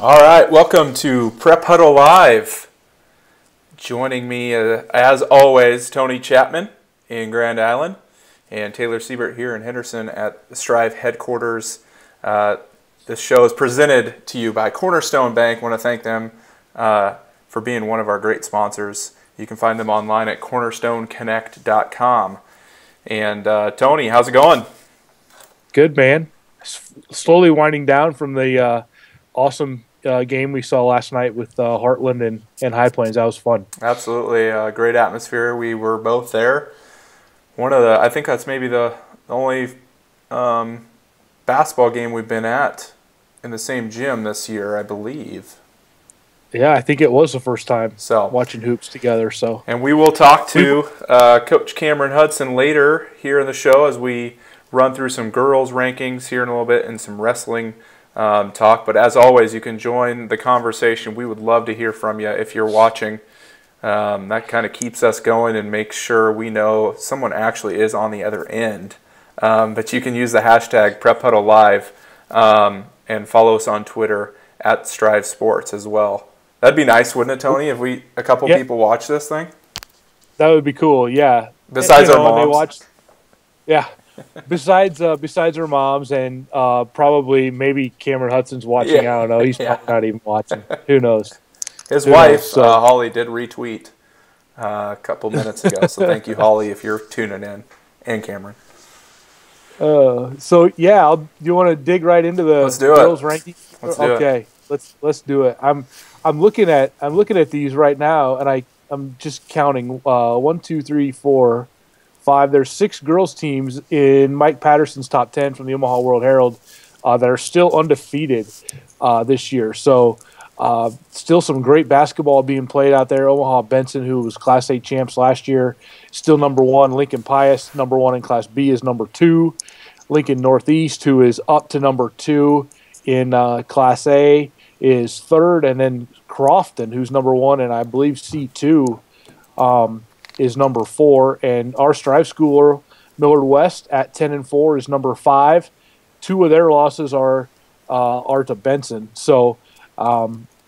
All right, welcome to Prep Huddle Live. Joining me, as always, Tony Chapman in Grand Island and Taylor Siebert here in Henderson at the Strive headquarters. This show is presented to you by Cornerstone Bank. I want to thank them for being one of our great sponsors. You can find them online at cornerstoneconnect.com. And Tony, how's it going? Good, man. Slowly winding down from the awesome game we saw last night with Heartland and High Plains. That was fun. Absolutely, great atmosphere. We were both there. I think that's maybe the only basketball game we've been at in the same gym this year, I believe. Yeah, I think it was the first time watching hoops together. And we will talk to Coach Cameron Hudson later here in the show as we run through some girls' rankings here in a little bit and some wrestling talk. But as always, you can join the conversation. We would love to hear from you if you're watching. That kind of keeps us going and makes sure we know someone actually is on the other end. But you can use the hashtag PrepHuddleLIve and follow us on Twitter at Strive Sports as well. That'd be nice, wouldn't it, Tony, if a couple people watch this thing? That would be cool, yeah. Besides our moms. Besides our moms and probably maybe Cameron Hudson's watching. I don't know. He's probably not even watching. Who knows? His wife, Holly, did retweet a couple minutes ago. So thank you, Holly, if you're tuning in, and Cameron. Do you want to dig right into the girls' rankings? Okay, let's do it. I'm looking at these right now, and I'm just counting 1, 2, 3, 4, 5. There's 6 girls teams in Mike Patterson's top 10 from the Omaha World Herald that are still undefeated this year. So still some great basketball being played out there. Omaha Benson, who was Class A champs last year, still number 1. Lincoln Pius, number 1 in Class B, is number 2. Lincoln Northeast, who is up to number 2 in Class A, is 3rd, and then Crofton, who's number 1 in, I believe, C2, is number 4. And our Strive schooler, Millard West, at 10-4, is number 5. 2 of their losses are to Benson. So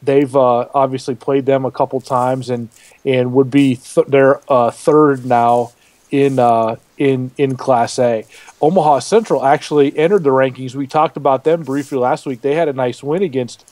they've obviously played them a couple times and would be they're 3rd now in Class A. Omaha Central actually entered the rankings. We talked about them briefly last week. They had a nice win against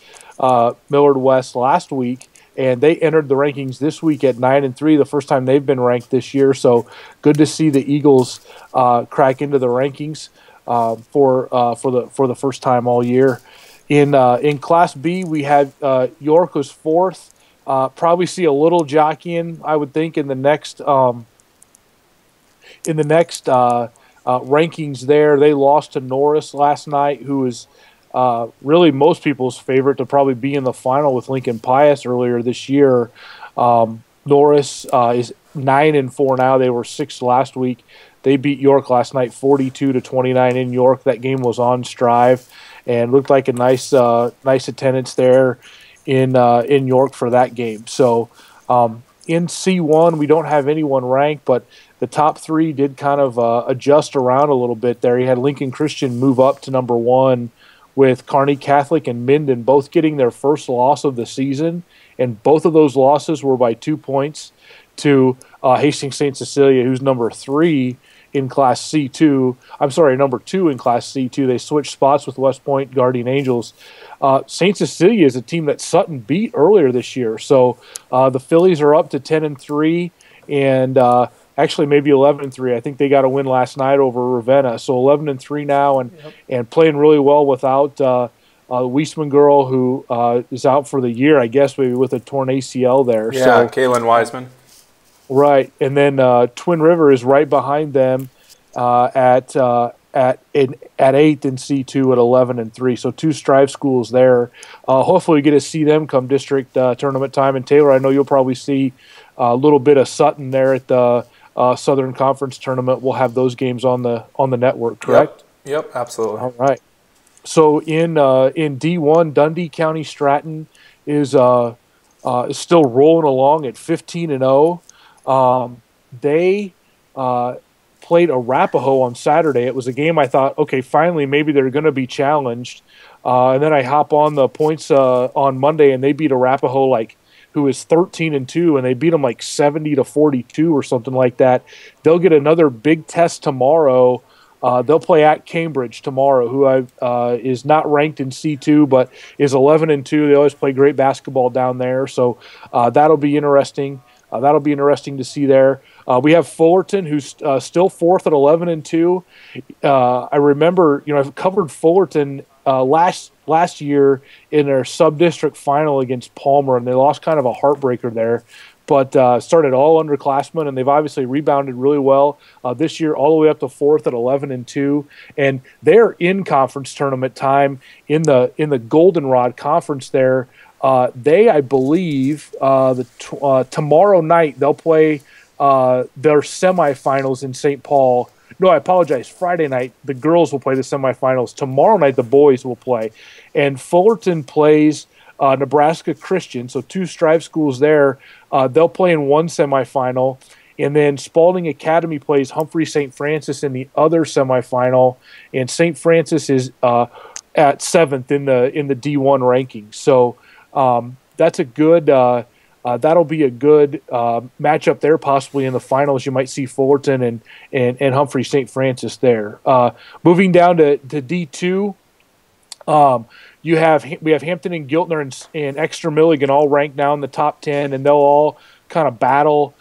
Millard West last week, and they entered the rankings this week at 9-3, the first time they've been ranked this year. So good to see the Eagles crack into the rankings for the first time all year. In Class B, we had York was 4th. Probably see a little jockeying, I would think, in the next rankings there. They lost to Norris last night, who is really most people's favorite to probably be in the final with Lincoln Pius earlier this year. Norris is 9-4 now. They were 6th last week. They beat York last night 42-29 in York. That game was on Strive and looked like a nice attendance there in York for that game. So in C1, we don't have anyone ranked, but the top 3 did kind of adjust around a little bit there. You had Lincoln Christian move up to number 1 with Kearney Catholic and Minden both getting their first loss of the season, and both of those losses were by 2 points to Hastings St. Cecilia, who's number 3 in Class C2. I'm sorry, number 2 in Class C2. They switched spots with West Point Guardian Angels. St. Cecilia is a team that Sutton beat earlier this year, so the Phillies are up to 10-3, and actually maybe 11-3. I think they got a win last night over Ravenna, so 11-3 now, and playing really well without the Weisman girl, who is out for the year, I guess, maybe with a torn ACL there. Yeah, Kaylin Wiseman. Right, and then Twin River is right behind them at 8th in C2 at 11-3. So 2 Strive schools there. Hopefully we get to see them come district tournament time. And Taylor, I know you'll probably see a little bit of Sutton there at the Southern Conference tournament. We'll have those games on the network, correct? Yep, absolutely. All right. So in D1, Dundee County Stratton is still rolling along at 15-0. They played Arapahoe on Saturday. It was a game I thought, okay, finally, maybe they're going to be challenged. And then I hop on the points on Monday, and they beat Arapahoe, who is 13-2, and they beat them 70-42 or something like that. They'll get another big test tomorrow. They'll play at Cambridge tomorrow, who is not ranked in C2, but is 11-2. They always play great basketball down there, so that'll be interesting. That'll be interesting to see there. We have Fullerton, who's still fourth at 11-2. I remember, I've covered Fullerton last year in their sub-district final against Palmer, and they lost kind of a heartbreaker there. But started all underclassmen, and they've obviously rebounded really well this year, all the way up to fourth at 11-2. And they're in conference tournament time in the Goldenrod Conference there. I believe, tomorrow night they'll play their semifinals in St. Paul. No, I apologize. Friday night the girls will play the semifinals. Tomorrow night the boys will play, and Fullerton plays Nebraska Christian. So two Strive schools there. They'll play in one semifinal, and then Spalding Academy plays Humphrey St. Francis in the other semifinal, and St. Francis is at 7th in the D1 rankings. So that's a good. That'll be a good matchup there, possibly in the finals. You might see Fullerton and Humphrey St. Francis there. Moving down to D2, we have Hampton and Giltner and Exeter Milligan all ranked now in the top 10, and they'll all kind of battle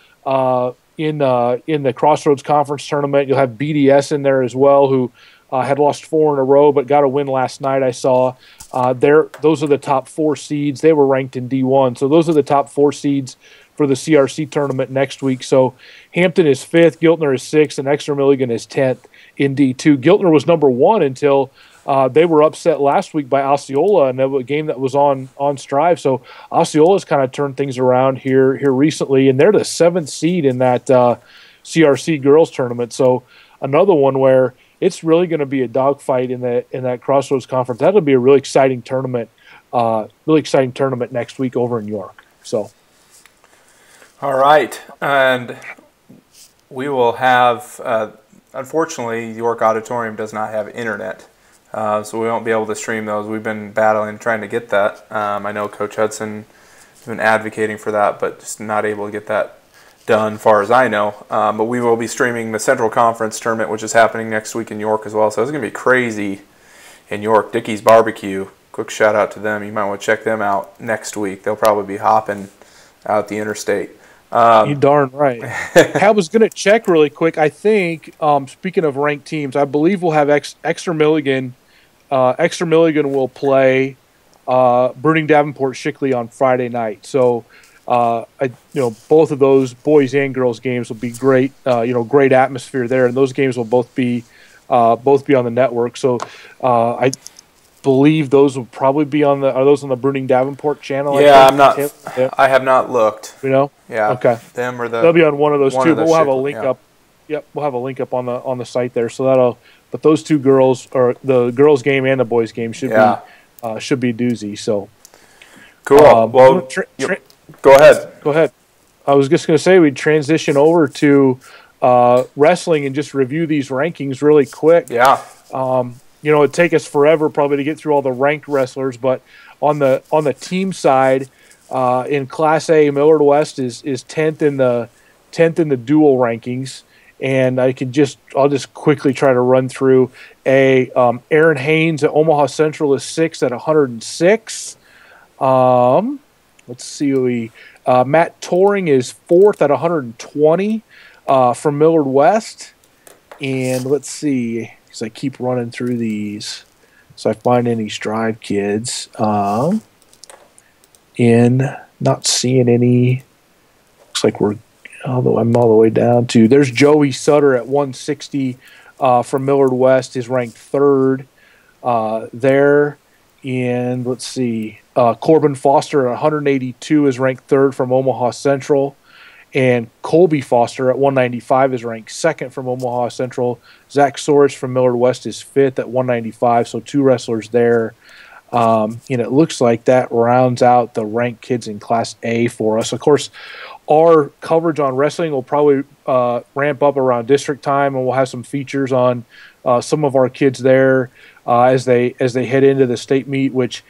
in the Crossroads Conference tournament. You'll have BDS in there as well, who had lost 4 in a row but got a win last night, I saw. Those are the top 4 seeds. They were ranked in D1. So those are the top 4 seeds for the CRC tournament next week. So Hampton is 5th, Giltner is 6th, and Exeter Milligan is 10th in D2. Giltner was number 1 until they were upset last week by Osceola in a game that was on Strive. So Osceola's kind of turned things around here recently, and they're the 7th seed in that CRC girls tournament. So another one where it's really going to be a dogfight in that Crossroads Conference. That'll be a really exciting tournament next week over in York. So, all right, and we will have. Unfortunately, York Auditorium does not have internet, so we won't be able to stream those. We've been battling trying to get that. I know Coach Hudson has been advocating for that, but just not able to get that done, far as I know. But we will be streaming the Central Conference tournament, which is happening next week in York as well. So it's going to be crazy in York. Dickey's Barbecue, quick shout out to them. You might want to check them out next week. They'll probably be hopping out the interstate. You darn right. I was going to check really quick. I think, speaking of ranked teams, I believe we'll have Exeter Milligan. Exeter Milligan will play Bruning Davenport Shickley on Friday night. So both of those boys and girls games will be great. Great atmosphere there, and those games will both be on the network. So I believe those will probably be on the. Are those on the Bruning Davenport channel? Yeah, I'm not. Yeah. I have not looked. Yeah. Okay. Them or the. They'll be on one of those two. But we'll have a link up. Yep, we'll have a link up on the site there. So that'll. But those two girls, or the girls game and the boys game, should be a doozy. So. Cool. Well. Go ahead. I was just going to say we'd transition over to wrestling and just review these rankings really quick. Yeah. It'd take us forever probably to get through all the ranked wrestlers, but on the team side, in Class A, Millard West is 10th in the dual rankings, and I'll just quickly try to run through. Aaron Haynes at Omaha Central is 6th at 106. Let's see. Matt Toring is 4th at 120 from Millard West. And let's see, as I keep running through these, so I find any Strive kids. Not seeing any. Looks like I'm all the way down to. There's Joey Sutter at 160 from Millard West, is ranked 3rd there. And let's see. Corbin Foster at 182 is ranked 3rd from Omaha Central, and Colby Foster at 195 is ranked 2nd from Omaha Central. Zach Soros from Millard West is 5th at 195, so 2 wrestlers there. And it looks like that rounds out the ranked kids in Class A for us. Of course, our coverage on wrestling will probably ramp up around district time, and we'll have some features on some of our kids there as they head into the state meet, which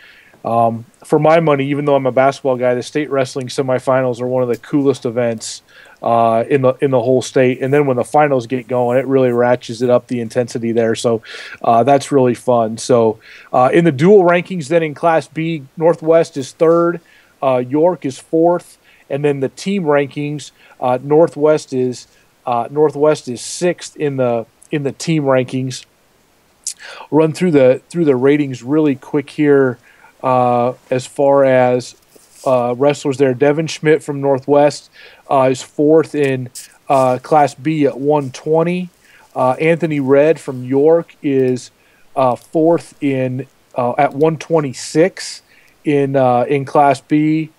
for my money, even though I'm a basketball guy, the state wrestling semifinals are one of the coolest events in the whole state. And then when the finals get going, it really ratchets it up, the intensity there. So that's really fun. So in the dual rankings, then in Class B, Northwest is third, York is fourth, and then the team rankings, Northwest is sixth in the team rankings. Run through the ratings really quick here. As far as wrestlers there, Devin Schmidt from Northwest is fourth in Class B at 120. Anthony Red from York is fourth at 126 in Class B.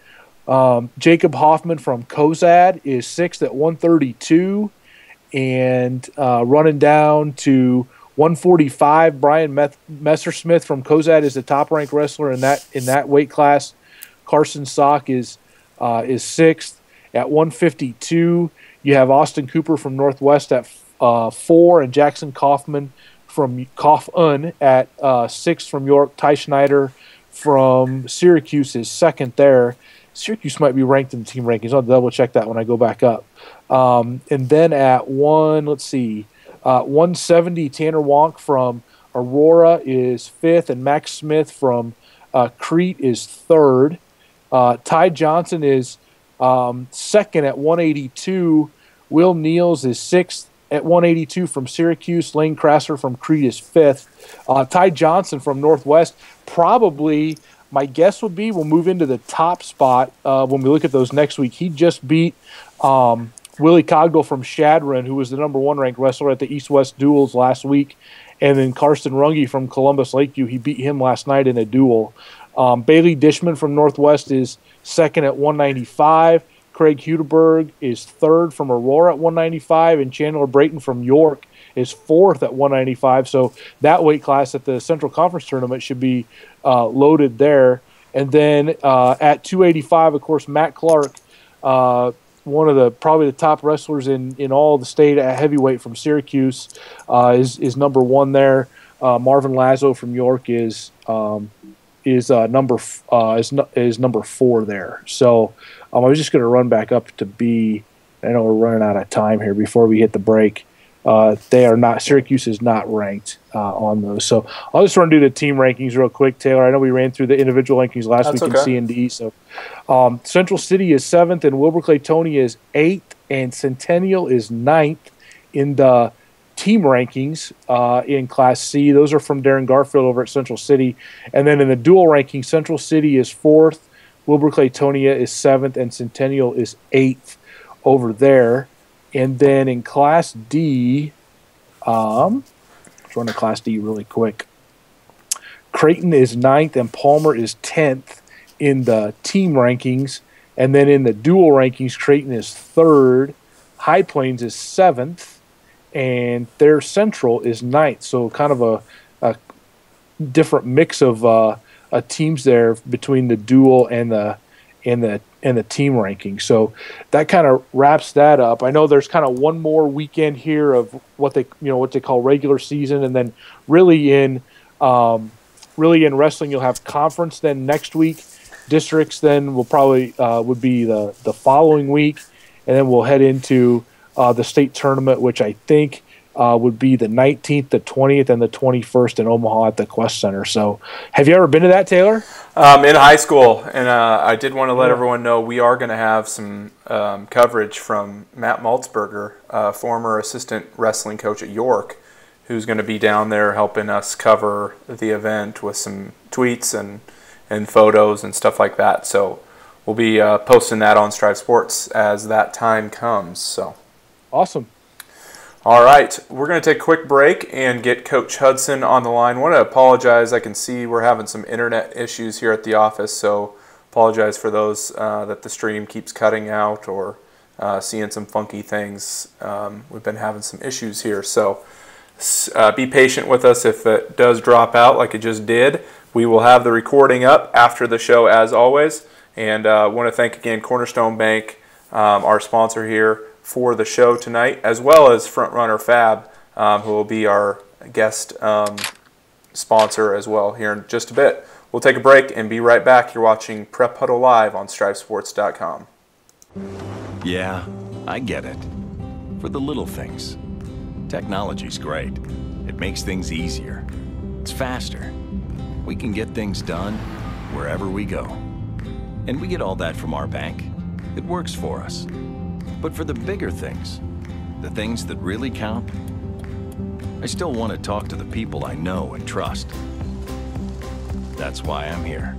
Jacob Hoffman from Cozad is sixth at 132, and running down to 145, Brian Messersmith from Cozad is the top-ranked wrestler in that weight class. Carson Sock is sixth at 152. You have Austin Cooper from Northwest at 4, and Jackson Kaufman at 6 from York. Ty Schneider from Syracuse is second there. Syracuse might be ranked in the team rankings. I'll double check that when I go back up. And then at 170, Tanner Wonk from Aurora is fifth, and Max Smith from Crete is third. Ty Johnson is second at 182. Will Niels is sixth at 182 from Syracuse. Lane Crasser from Crete is fifth. Ty Johnson from Northwest, probably my guess would be we'll move into the top spot when we look at those next week. He just beat Willie Cogdell from Shadron, who was the number 1 ranked wrestler at the East-West duels last week. And then Karsten Runge from Columbus Lakeview, he beat him last night in a duel. Bailey Dishman from Northwest is second at 195. Craig Hudeberg is third from Aurora at 195. And Chandler Brayton from York is fourth at 195. So that weight class at the Central Conference Tournament should be loaded there. And then at 285, of course, Matt Clark, one of probably the top wrestlers in all the state at heavyweight from Syracuse, is number 1 there. Marvin Lazo from York is number 4 there. So I was just going to run back up to B. I know we're running out of time here before we hit the break. Syracuse is not ranked on those. So I'll just run through the team rankings real quick, Taylor. I know we ran through the individual rankings last week in C and D. So Central City is 7th, and Wilbur Claytonia is 8th, and Centennial is 9th in the team rankings in Class C. Those are from Darren Garfield over at Central City. And then in the dual ranking, Central City is 4th, Wilbur Claytonia is 7th, and Centennial is 8th over there. And then in Class D, let's run to Class D really quick. Creighton is 9th, and Palmer is 10th in the team rankings. And then in the dual rankings, Creighton is 3rd, High Plains is 7th, and their Central is 9th. So kind of a different mix of teams there between the dual and the team ranking. So that kind of wraps that up. I know there's kind of one more weekend here of what they call regular season, and then really in wrestling you'll have conference then next week. Districts then will probably would be the following week, and then we'll head into the state tournament, which I think would be the 19th, the 20th, and the 21st in Omaha at the Quest Center. So have you ever been to that, Taylor? In high school, and I did want to let everyone know we are going to have some coverage from Matt Maltzberger, former assistant wrestling coach at York, who's going to be down there helping us cover the event with some tweets and photos and stuff like that. So we'll be posting that on Strive Sports as that time comes. So awesome. All right, we're going to take a quick break and get Coach Hudson on the line. I want to apologize. I can see we're having some internet issues here at the office, so apologize for those that the stream keeps cutting out or seeing some funky things. We've been having some issues here, so be patient with us if it does drop out like it just did. We will have the recording up after the show as always. And I want to thank again Cornerstone Bank, our sponsor here for the show tonight, as well as Frontrunner Fab, who will be our guest sponsor as well here in just a bit. We'll take a break and be right back. You're watching Prep Huddle Live on StriveSports.com. Yeah, I get it. For the little things. Technology's great. It makes things easier. It's faster. We can get things done wherever we go. And we get all that from our bank. It works for us. But for the bigger things, the things that really count, I still want to talk to the people I know and trust. That's why I'm here.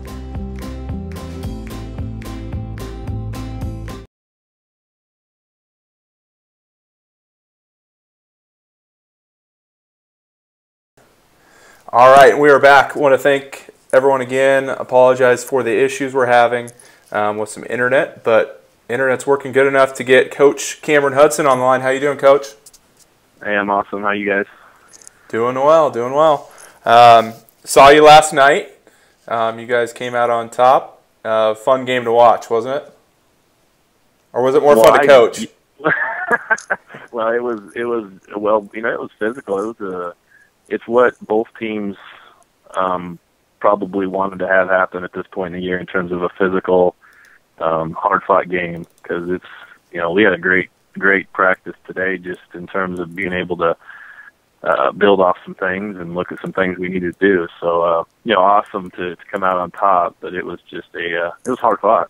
All right, we are back. I want to thank everyone again. Apologize for the issues we're having with some internet, but internet's working good enough to get Coach Cameron Hudson on the line. How you doing, Coach? Hey, I'm awesome. How you guys? Doing well, doing well. Saw you last night. You guys came out on top. Fun game to watch, wasn't it? Or was it more fun to coach? Well, it was physical. It's what both teams probably wanted to have happen at this point in the year in terms of a physical, hard-fought game, because we had a great practice today just in terms of being able to build off some things and look at some things we needed to do. So, awesome to come out on top, but it was just it was hard fought.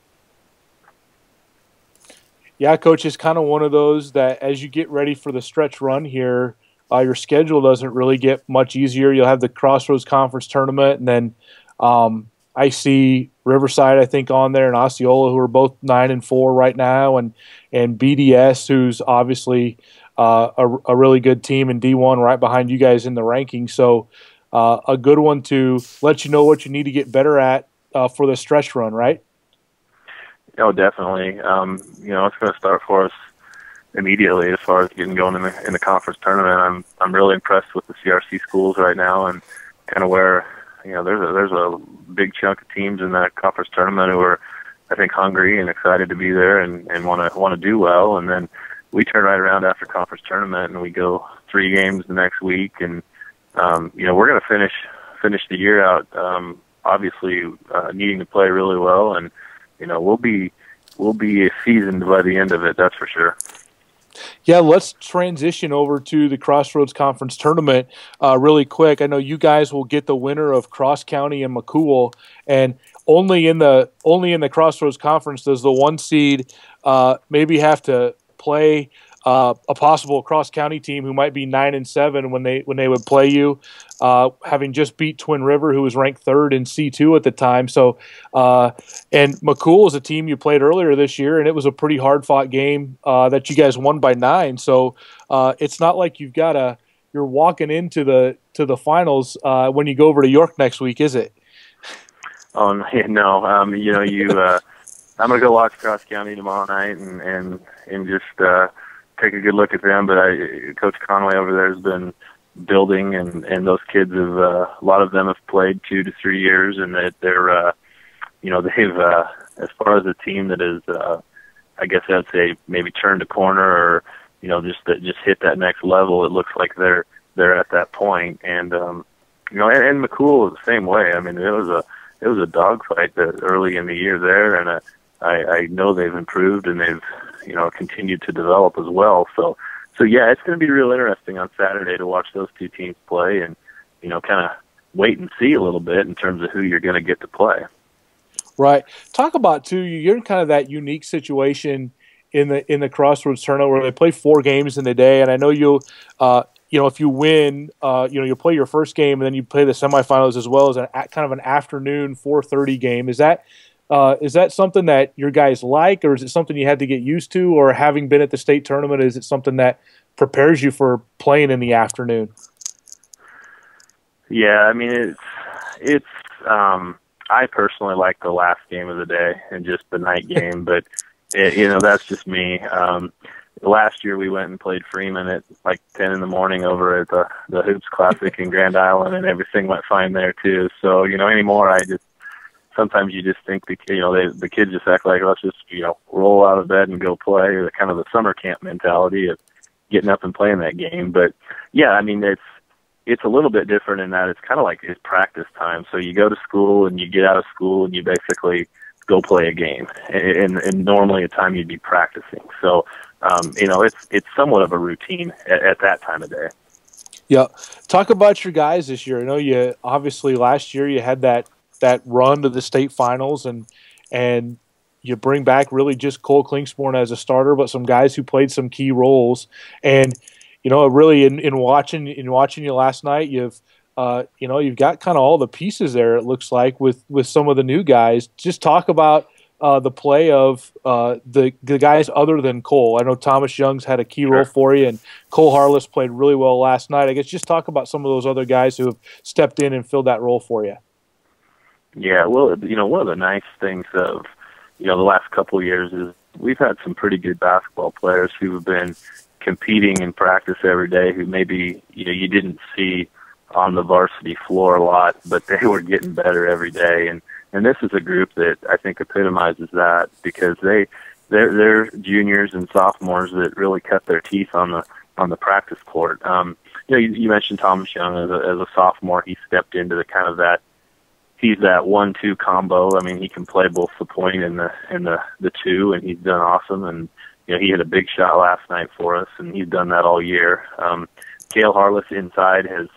Yeah, Coach, it's kind of one of those that as you get ready for the stretch run here, your schedule doesn't really get much easier. You'll have the Crossroads Conference Tournament, and then I see Riverside, I think, on there, and Osceola, who are both 9-4 right now, and BDS, who's obviously a really good team in D1 right behind you guys in the rankings. So a good one to let you know what you need to get better at for the stretch run, right? Oh, definitely. It's going to start for us immediately as far as getting going in the conference tournament. I'm really impressed with the CRC schools right now, and kind of where there's a big chunk of teams in that conference tournament who are, I think, hungry and excited to be there and want to do well. And then we turn right around after conference tournament and we go 3 games the next week, and we're going to finish the year out obviously needing to play really well, and we'll be seasoned by the end of it, that's for sure. Yeah, let's transition over to the Crossroads Conference Tournament really quick. I know you guys will get the winner of Cross County and McCool, and only in the Crossroads Conference does the 1 seed maybe have to play a possible Cross County team who might be 9-7 when they would play you, having just beat Twin River, who was ranked 3rd in C2 at the time. So, and McCool is a team you played earlier this year, and it was a pretty hard fought game that you guys won by 9. So it's not like you're walking into the finals when you go over to York next week, is it? Oh no, I'm gonna go watch Cross County tomorrow night and just take a good look at them. But Coach Conway over there has been building, and those kids have a lot of them have played 2 to 3 years, and they're they've as far as a team that is I guess I'd say maybe turned a corner, or just hit that next level. It looks like they're at that point, and and McCool is the same way. I mean, it was a dogfight early in the year there, and I know they've improved and they've continued to develop as well. So yeah, it's going to be real interesting on Saturday to watch those 2 teams play, and kind of wait and see a little bit in terms of who you're going to get to play. Right. Talk about too. You're in kind of that unique situation in the Crossroads tournament where they play 4 games in a day, and I know you'll. If you win, you'll play your first game, and then you play the semifinals as well as kind of an afternoon 4:30 game. Is that something that your guys like, or is it something you had to get used to, or having been at the state tournament, is it something that prepares you for playing in the afternoon? Yeah, I mean, it's I personally like the last game of the day and just the night game, but that's just me. last year we went and played Freeman at like 10 in the morning over at the Hoops Classic in Grand Island, and everything went fine there too. So, anymore sometimes you just think the kids just act like, let's just, roll out of bed and go play, or kind of the summer camp mentality of getting up and playing that game. But yeah, I mean, it's a little bit different in that it's kind of like it's practice time. So you go to school and you get out of school and you basically go play a game, and normally a time you'd be practicing. So, it's somewhat of a routine at that time of day. Yeah. Talk about your guys this year. I know you obviously last year you had that run to the state finals, and you bring back really just Cole Klingsborn as a starter, but some guys who played some key roles. And really in watching you last night, you've got kind of all the pieces there. It looks like with some of the new guys. Just talk about the play of the guys other than Cole. I know Thomas Young's had a key role for you, and Cole Harless played really well last night. I guess just talk about some of those other guys who have stepped in and filled that role for you. Yeah, well, one of the nice things of, the last couple of years is we've had some pretty good basketball players who have been competing in practice every day, who maybe, you didn't see on the varsity floor a lot, but they were getting better every day. And this is a group that I think epitomizes that, because they're juniors and sophomores that really cut their teeth on the practice court. You mentioned Thomas Young as a sophomore. He stepped into the kind of that. He's that 1-2 combo. I mean, he can play both the point and the two, and he's done awesome. And he hit a big shot last night for us, and he's done that all year. Cale Harless inside has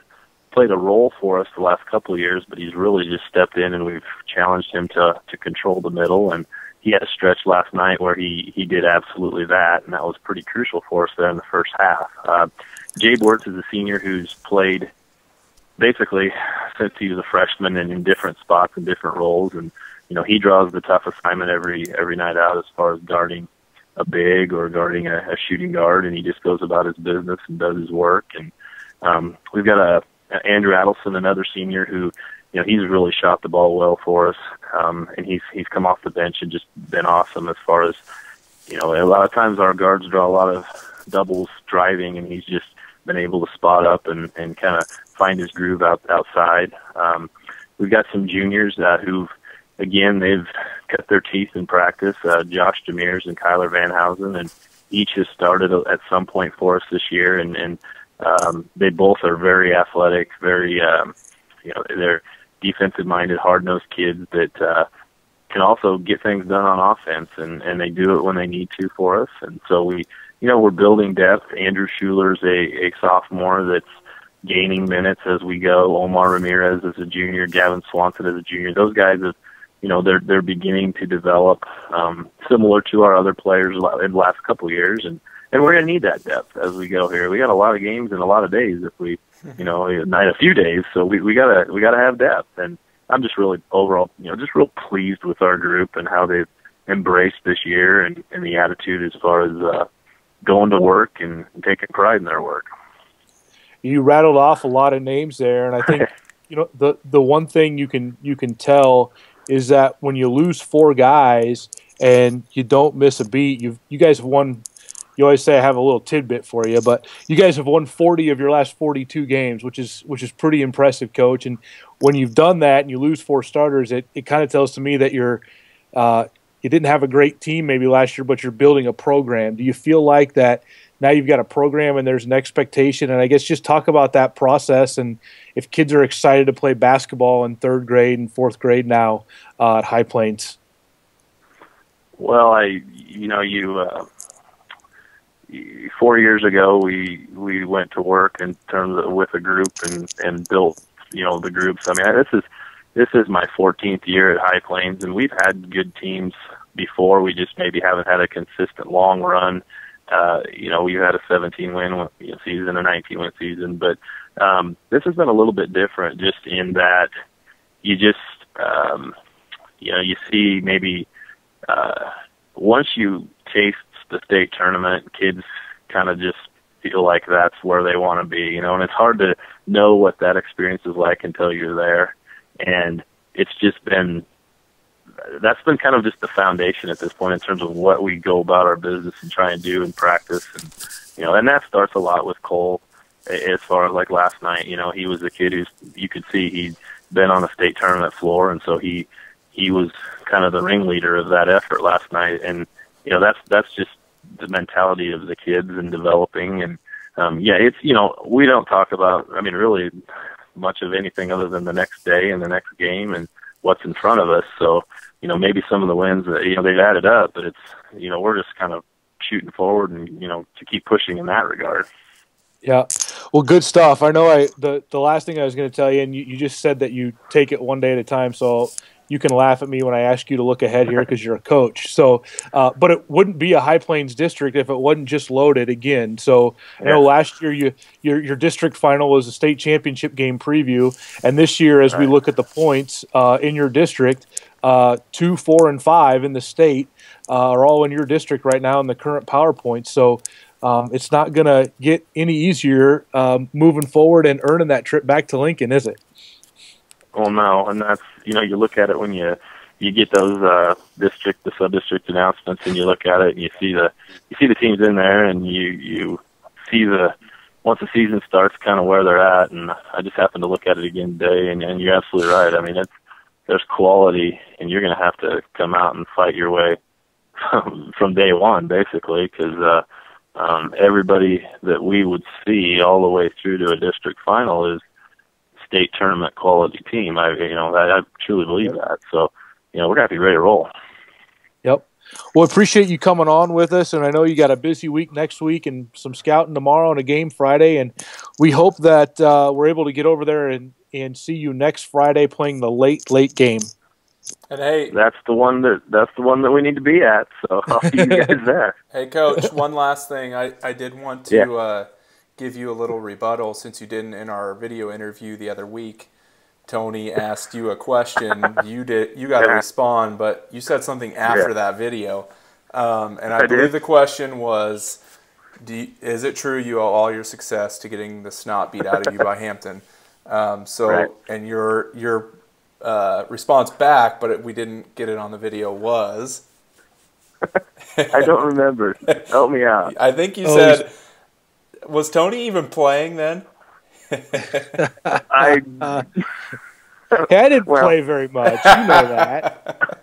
played a role for us the last couple of years, but he's really just stepped in, and we've challenged him to control the middle. And he had a stretch last night where he did absolutely that, and that was pretty crucial for us there in the first half. Jabe Wirtz is a senior who's played basically since he was a freshman and in different spots and different roles, and he draws the tough assignment every night out as far as guarding a big or guarding a shooting guard, and he just goes about his business and does his work. And we've got Andrew Adelson, another senior who he's really shot the ball well for us, and he's come off the bench and just been awesome as far as a lot of times our guards draw a lot of doubles driving, and he's just been able to spot up and kind of find his groove outside. We've got some juniors who, again, they've cut their teeth in practice. Josh Demirs and Kyler Van Housen, and each has started at some point for us this year, and they both are very athletic, very they're defensive-minded, hard-nosed kids that can also get things done on offense, and they do it when they need to for us. And so we're building depth. Andrew Schuler's a sophomore that's gaining minutes as we go. Omar Ramirez is a junior. Gavin Swanson is a junior. Those guys have, they're beginning to develop, similar to our other players in the last couple of years, and we're going to need that depth as we go here. We got a lot of games in a lot of days if we, a few days. So we gotta have depth, and I'm just really overall, just real pleased with our group and how they've embraced this year and the attitude as far as going to work and taking pride in their work. You rattled off a lot of names there, and I think the one thing you can tell is that when you lose 4 guys and you don't miss a beat, you guys have won. You always say I have a little tidbit for you, but you guys have won 40 of your last 42 games, which is pretty impressive, Coach. And when you've done that and you lose 4 starters, it kind of tells to me that you didn't have a great team maybe last year, but you're building a program. Do you feel like that now you've got a program and there's an expectation? And I guess just talk about that process, and if kids are excited to play basketball in 3rd grade and 4th grade now at High Plains. Well, 4 years ago, we went to work in terms of with a group and built, the groups. I mean, this is my 14th year at High Plains, and we've had good teams before. We just maybe haven't had a consistent long run. We've had a 17-win season, a 19-win season, but this has been a little bit different, just in that you just, you see maybe once you taste the state tournament, kids kind of just feel like that's where they want to be, and it's hard to know what that experience is like until you're there. And it's just been that's been kind of just the foundation at this point in terms of what we go about our business and try and do in practice. And, and that starts a lot with Cole as far as like last night. He was a kid who's, you could see he'd been on a state tournament floor. And so he was kind of the ringleader of that effort last night. And, that's just the mentality of the kids and developing. And, it's, we don't talk about, really much of anything other than the next day and the next game and what's in front of us. So, maybe some of the wins that, they've added up, but it's, we're just kind of shooting forward and, to keep pushing in that regard. Yeah. Well, good stuff. I know the last thing I was going to tell you, and you just said that you take it one day at a time. So you can laugh at me when I ask you to look ahead here because you're a coach. So, but it wouldn't be a High Plains district if it wasn't just loaded again. So I know last year your district final was a state championship game preview, and this year, as we look at the points in your district, 2, 4, and 5 in the state are all in your district right now in the current PowerPoint. So it's not going to get any easier moving forward and earning that trip back to Lincoln, is it? Well, no, and that's, you look at it when you get those the sub-district announcements, and you look at it and you see the teams in there, and you see once the season starts kind of where they're at. And I just happened to look at it again today, and you're absolutely right. I mean, there's quality, and you're going to have to come out and fight your way from day one, basically, because everybody that we would see all the way through to a district final is state tournament quality team. I truly believe that. So, we're going to have to be ready to roll. Yep. Well, appreciate you coming on with us, and I know you got a busy week next week and some scouting tomorrow and a game Friday, and we hope that we're able to get over there and see you next Friday playing the late game. And hey, that's the one that we need to be at. So I'll see you guys there. Hey, Coach, one last thing. I did want to give you a little rebuttal since you didn't in our video interview the other week. Tony asked you a question. You got to respond, but you said something after that video. And I believe the question was, is it true you owe all your success to getting the snot beat out of you by Hampton? And your response back, but we didn't get it on the video, was? I don't remember. Help me out. I think you said, was Tony even playing then? I didn't play very much. You know that.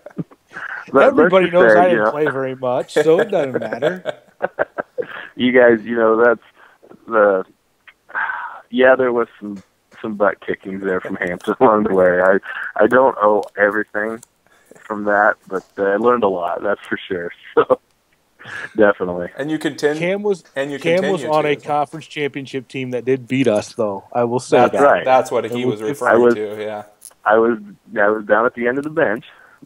Everybody knows I didn't play very much, so it doesn't matter. You guys, that's there was some butt kickings there from Hampton along the way. I don't owe everything from that, but I learned a lot, that's for sure. So definitely. And you continue. Cam was on a conference championship team that did beat us, though. I will say that's that. Right. That's what he was referring to. Yeah. I was down at the end of the bench.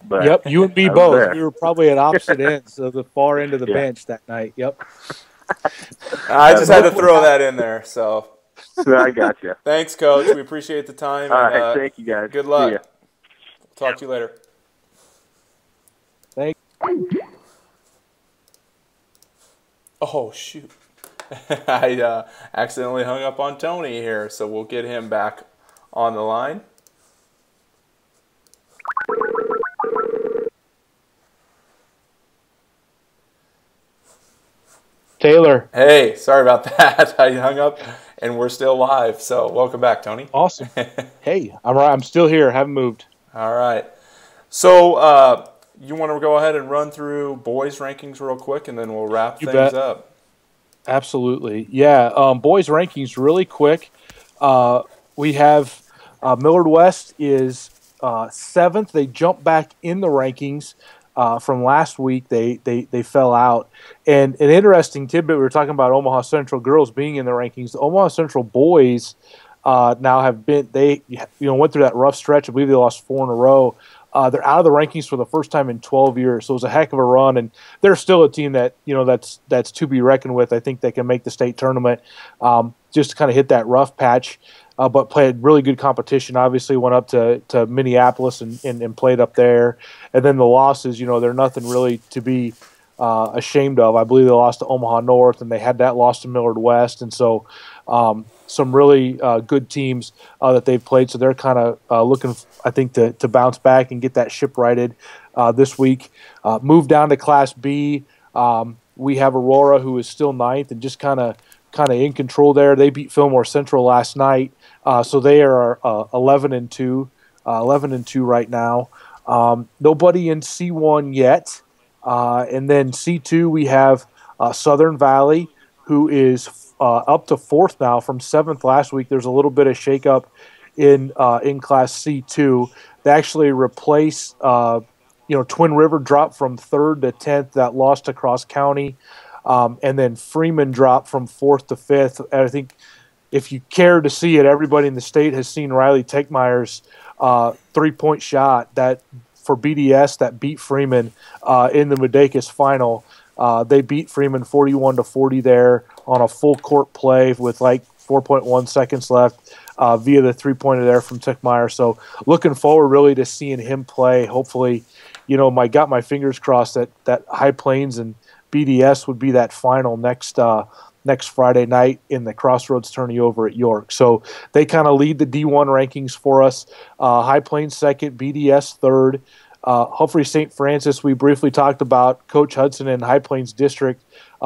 But yep, you and me both. There. We were probably at opposite ends of the far end of the bench that night. Yep. I just had to throw that in there. So. I got you. Thanks, Coach. We appreciate the time. All right, thank you, guys. Good luck. We'll talk to you later. Thanks. Oh, shoot. I accidentally hung up on Tony here, so we'll get him back on the line. Taylor. Hey, sorry about that. I hung up, and we're still live. So welcome back, Tony. Awesome. Hey, I'm still here. Haven't moved. All right. So you want to go ahead and run through boys' rankings real quick, and then we'll wrap things up. Absolutely. Yeah, boys' rankings really quick. We have Millard West is 7th. They jumped back in the rankings. From last week, they fell out. And an interesting tidbit, we were talking about Omaha Central girls being in the rankings. The Omaha Central boys now have been, went through that rough stretch. I believe they lost 4 in a row. They're out of the rankings for the first time in 12 years. So it was a heck of a run, and they're still a team that, that's to be reckoned with. I think they can make the state tournament, just to kind of hit that rough patch. But played really good competition. Obviously went up to Minneapolis and played up there. And then the losses, they're nothing really to be ashamed of. I believe they lost to Omaha North, and they had that loss to Millard West, and so some really good teams that they've played. So they're kind of looking, I think, to bounce back and get that ship righted this week. Move down to Class B. We have Aurora, who is still ninth and just kind of in control there. They beat Fillmore Central last night, so they are 11-2, 11-2 right now. Nobody in C1 yet, and then C2 we have Southern Valley, who is up to fourth now from seventh last week. There's a little bit of shakeup in Class C2. They actually replace Twin River dropped from third to 10th. That lost to Cross County. And then Freeman dropped from fourth to fifth. And I think if you care to see it, everybody in the state has seen Riley Tegmeyer's 3-point shot that for BDS that beat Freeman in the Madacus final. They beat Freeman 41-40 there on a full court play with like 4.1 seconds left via the 3-pointer there from Tegmeyer. So looking forward really to seeing him play. Hopefully, got my fingers crossed that High Plains and BDS would be that final next Friday night in the Crossroads tourney over at York. So they kind of lead the D1 rankings for us. High Plains second, BDS third. Humphrey St. Francis, we briefly talked about Coach Hudson and High Plains District.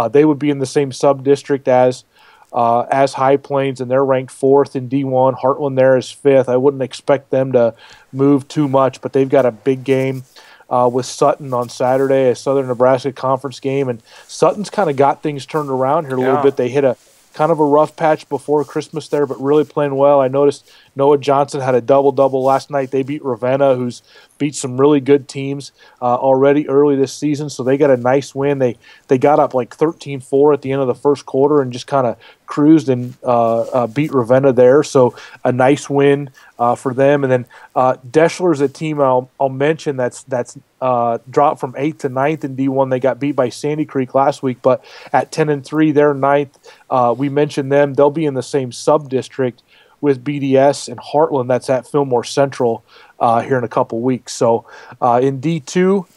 They would be in the same sub-district as High Plains, and they're ranked fourth in D1. Heartland there is fifth. I wouldn't expect them to move too much, but they've got a big game with Sutton on Saturday, a Southern Nebraska Conference game, and Sutton's kind of got things turned around here a little bit. They hit a kind of a rough patch before Christmas there, but really playing well. I noticed Noah Johnson had a double-double last night. They beat Ravenna, who's beat some really good teams already early this season, so they got a nice win. They got up like 13-4 at the end of the first quarter and just kind of cruised and beat Ravenna there, so a nice win for them. And then Deschler's a team I'll mention that's dropped from 8th to 9th in D1. They got beat by Sandy Creek last week, but at 10-3, they're 9th. We mentioned them. They'll be in the same sub-district with BDS and Heartland. That's at Fillmore Central here in a couple weeks. So in D2,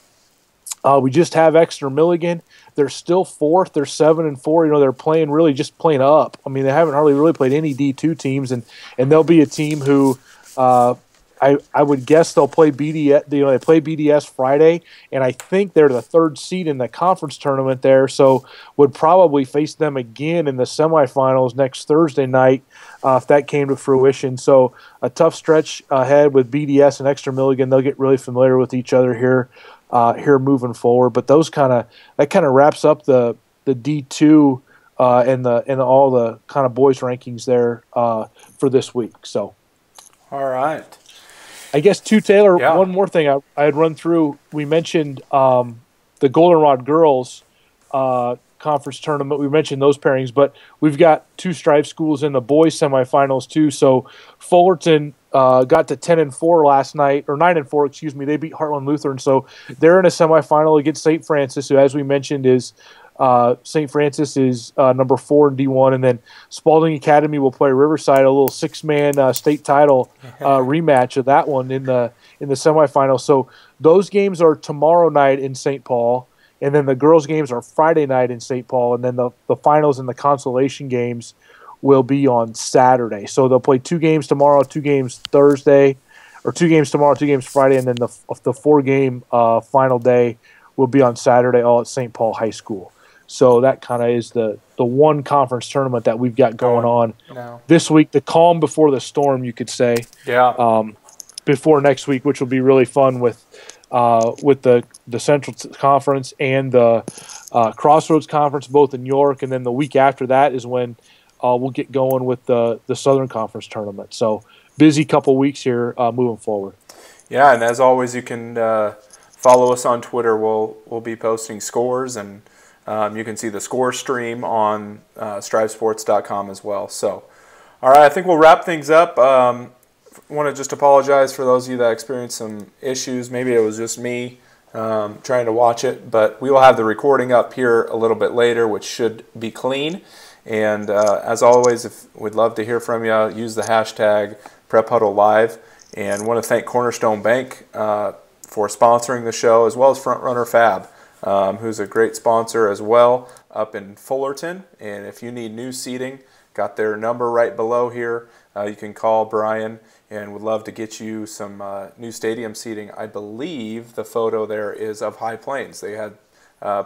we just have Exeter Milligan. They're still fourth. They're 7-4. They're playing really just playing up. I mean, they haven't hardly really played any D2 teams, and they'll be a team who I would guess they'll play BDS. They play BDS Friday, and I think they're the third seed in the conference tournament there. So would probably face them again in the semifinals next Thursday night if that came to fruition. So a tough stretch ahead with BDS and Exeter Milligan. They'll get really familiar with each other here moving forward. But that kind of wraps up the D2 and all the kind of boys rankings there for this week. So all right. I guess, too, Taylor, one more thing I had run through. We mentioned the Goldenrod girls conference tournament. We mentioned those pairings, but we've got two Strive schools in the boys semifinals, too. So Fullerton got to 10-4 last night, or 9-4, excuse me. They beat Heartland Lutheran. So they're in a semifinal against St. Francis, who, as we mentioned, is St. Francis is number 4 in D1, and then Spalding Academy will play Riverside, a little 6-man state title rematch of that one in the semifinal. So those games are tomorrow night in St. Paul, and then the girls' games are Friday night in St. Paul, and then the finals and the consolation games will be on Saturday. So they'll play 2 games tomorrow, 2 games Thursday, or 2 games tomorrow, 2 games Friday, and then the 4-game final day will be on Saturday, all at St. Paul High School. So that kind of is the one conference tournament that we've got going on this week. The calm before the storm, you could say. Yeah. Before next week, which will be really fun with the Central Conference and the Crossroads Conference, both in York, and then the week after that is when we'll get going with the Southern Conference tournament. So busy couple weeks here moving forward. Yeah, and as always, you can follow us on Twitter. We'll be posting scores, and you can see the score stream on strivesports.com as well. So, all right, I think we'll wrap things up. Want to just apologize for those of you that experienced some issues. Maybe it was just me trying to watch it, but we will have the recording up here a little bit later, which should be clean. And as always, we'd love to hear from you. Use the hashtag PrepHuddleLIVE. And want to thank Cornerstone Bank for sponsoring the show, as well as Frontrunner Fab who's a great sponsor as well up in Fullerton. And if you need new seating, got their number right below here. You can call Brian and would love to get you some new stadium seating. I believe the photo there is of High Plains. They had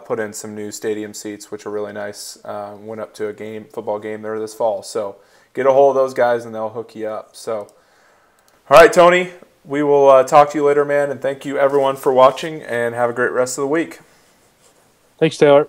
put in some new stadium seats, which are really nice. Went up to a football game there this fall. So get a hold of those guys and they'll hook you up. So, all right, Tony, we will talk to you later, man. And thank you everyone for watching and have a great rest of the week. Thanks, Taylor.